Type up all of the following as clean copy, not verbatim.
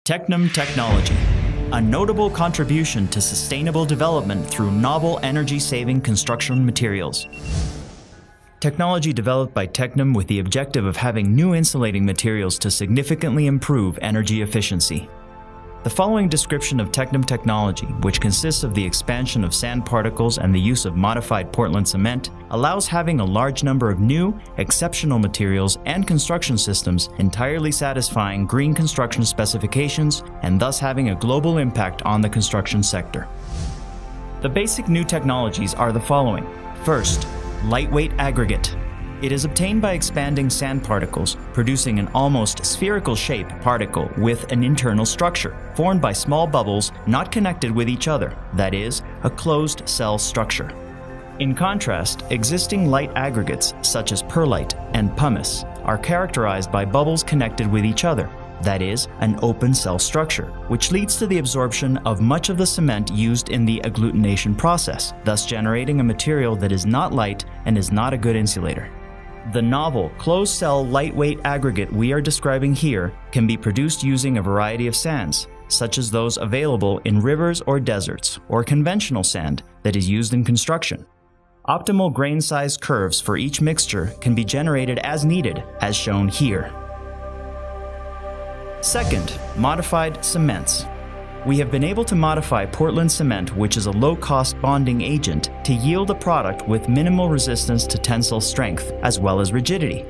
Tecnwm Technology, a notable contribution to sustainable development through novel energy-saving construction materials. Technology developed by Tecnwm with the objective of having new insulating materials to significantly improve energy efficiency. The following description of Tecnwm Technology, which consists of the expansion of sand particles and the use of modified Portland cement, allows having a large number of new, exceptional materials and construction systems entirely satisfying green construction specifications and thus having a global impact on the construction sector. The basic new technologies are the following. First, lightweight aggregate. It is obtained by expanding sand particles, producing an almost spherical shape particle with an internal structure, formed by small bubbles not connected with each other, that is, a closed cell structure. In contrast, existing light aggregates such as perlite and pumice are characterized by bubbles connected with each other, that is, an open cell structure, which leads to the absorption of much of the cement used in the agglutination process, thus generating a material that is not light and is not a good insulator. The novel, closed-cell lightweight aggregate we are describing here can be produced using a variety of sands, such as those available in rivers or deserts, or conventional sand that is used in construction. Optimal grain size curves for each mixture can be generated as needed, as shown here. Second, modified cements. We have been able to modify Portland cement, which is a low-cost bonding agent, to yield a product with minimal resistance to tensile strength, as well as rigidity.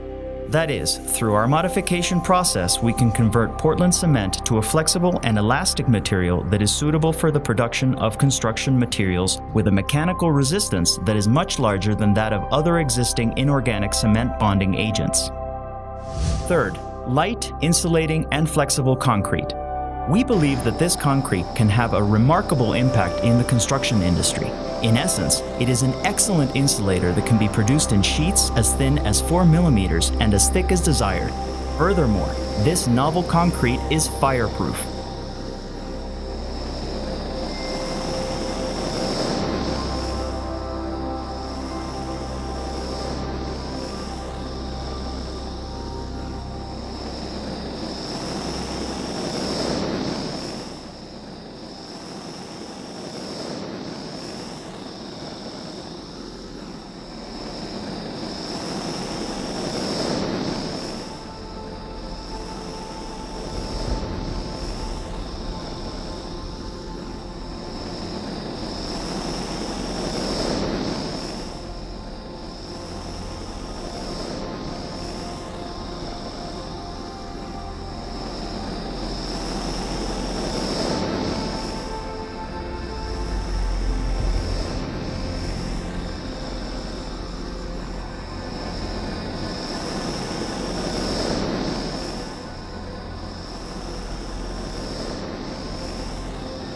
That is, through our modification process, we can convert Portland cement to a flexible and elastic material that is suitable for the production of construction materials with a mechanical resistance that is much larger than that of other existing inorganic cement bonding agents. Third, light, insulating, and flexible concrete. We believe that this concrete can have a remarkable impact in the construction industry. In essence, it is an excellent insulator that can be produced in sheets as thin as 4 millimeters and as thick as desired. Furthermore, this novel concrete is fireproof.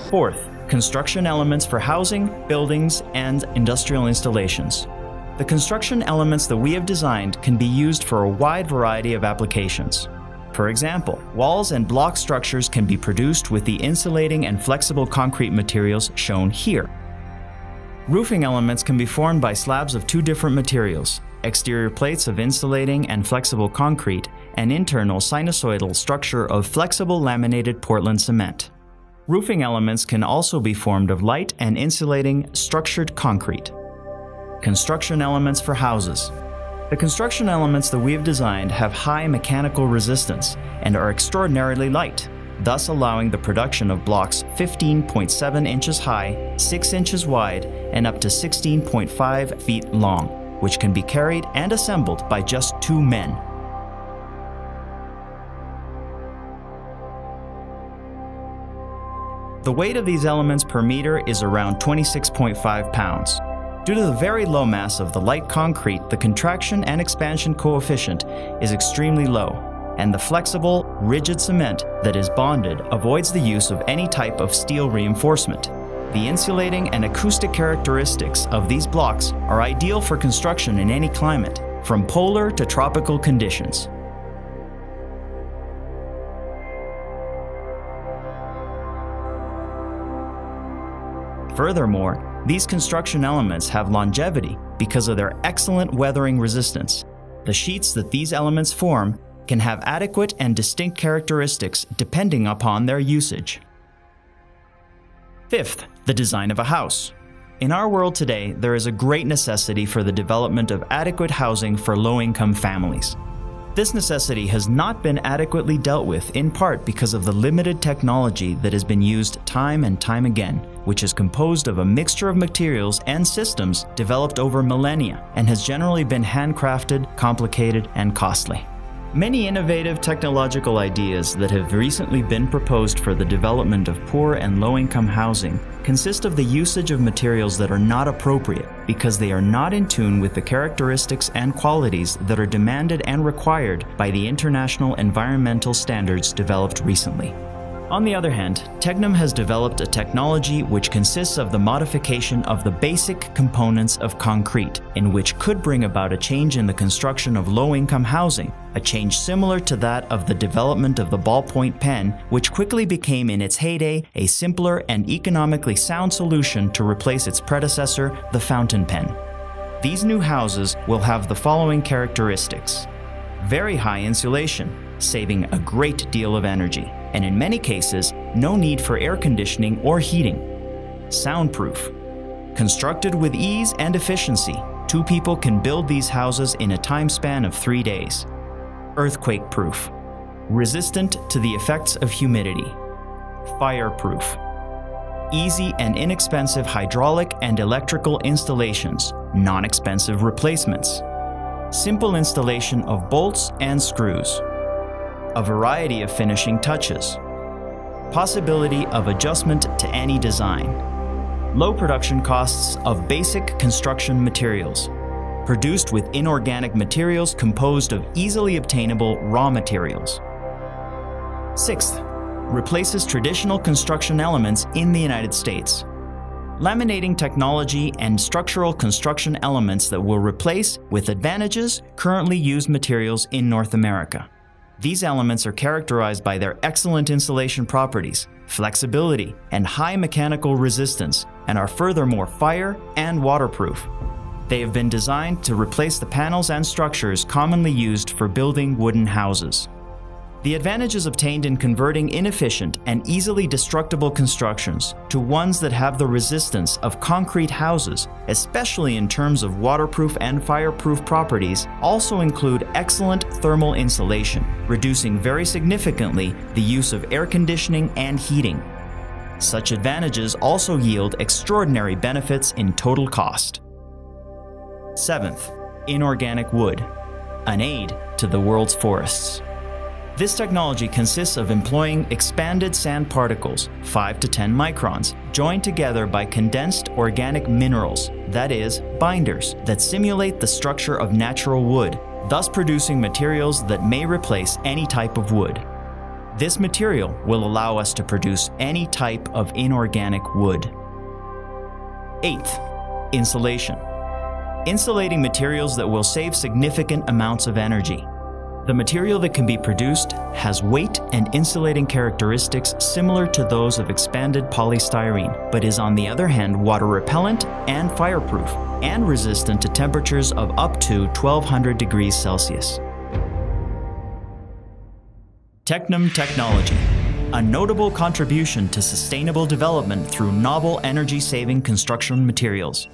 Fourth, construction elements for housing, buildings, and industrial installations. The construction elements that we have designed can be used for a wide variety of applications. For example, walls and block structures can be produced with the insulating and flexible concrete materials shown here. Roofing elements can be formed by slabs of two different materials, exterior plates of insulating and flexible concrete, and internal sinusoidal structure of flexible laminated Portland cement. Roofing elements can also be formed of light and insulating structured concrete. Construction elements for houses. The construction elements that we have designed have high mechanical resistance and are extraordinarily light, thus allowing the production of blocks 15.7 inches high, 6 inches wide, and up to 16.5 feet long, which can be carried and assembled by just 2 men. The weight of these elements per meter is around 26.5 pounds. Due to the very low mass of the light concrete, the contraction and expansion coefficient is extremely low, and the flexible, rigid cement that is bonded avoids the use of any type of steel reinforcement. The insulating and acoustic characteristics of these blocks are ideal for construction in any climate, from polar to tropical conditions. Furthermore, these construction elements have longevity because of their excellent weathering resistance. The sheets that these elements form can have adequate and distinct characteristics depending upon their usage. Fifth, the design of a house. In our world today, there is a great necessity for the development of adequate housing for low-income families. This necessity has not been adequately dealt with in part because of the limited technology that has been used time and time again, which is composed of a mixture of materials and systems developed over millennia and has generally been handcrafted, complicated, and costly. Many innovative technological ideas that have recently been proposed for the development of poor and low-income housing consist of the usage of materials that are not appropriate because they are not in tune with the characteristics and qualities that are demanded and required by the international environmental standards developed recently. On the other hand, Tecnwm has developed a technology which consists of the modification of the basic components of concrete, in which could bring about a change in the construction of low-income housing, a change similar to that of the development of the ballpoint pen, which quickly became in its heyday a simpler and economically sound solution to replace its predecessor, the fountain pen. These new houses will have the following characteristics: very high insulation, saving a great deal of energy, and in many cases, no need for air conditioning or heating. Soundproof. Constructed with ease and efficiency, 2 people can build these houses in a time span of 3 days. Earthquake-proof. Resistant to the effects of humidity. Fireproof. Easy and inexpensive hydraulic and electrical installations, non-expensive replacements. Simple installation of bolts and screws. A variety of finishing touches. Possibility of adjustment to any design. Low production costs of basic construction materials. Produced with inorganic materials composed of easily obtainable raw materials. Sixth, replaces traditional construction elements in the United States. Laminating technology and structural construction elements that will replace, with advantages, currently used materials in North America. These elements are characterized by their excellent insulation properties, flexibility, and high mechanical resistance, and are furthermore fire and waterproof. They have been designed to replace the panels and structures commonly used for building wooden houses. The advantages obtained in converting inefficient and easily destructible constructions to ones that have the resistance of concrete houses, especially in terms of waterproof and fireproof properties, also include excellent thermal insulation, reducing very significantly the use of air conditioning and heating. Such advantages also yield extraordinary benefits in total cost. Seventh, inorganic wood, an aid to the world's forests. This technology consists of employing expanded sand particles, 5 to 10 microns, joined together by condensed organic minerals, that is, binders, that simulate the structure of natural wood, thus producing materials that may replace any type of wood. This material will allow us to produce any type of inorganic wood. Eighth, insulation. Insulating materials that will save significant amounts of energy. The material that can be produced has weight and insulating characteristics similar to those of expanded polystyrene, but is on the other hand water repellent and fireproof, and resistant to temperatures of up to 1200 degrees Celsius. Tecnwm Technology, a notable contribution to sustainable development through novel energy-saving construction materials.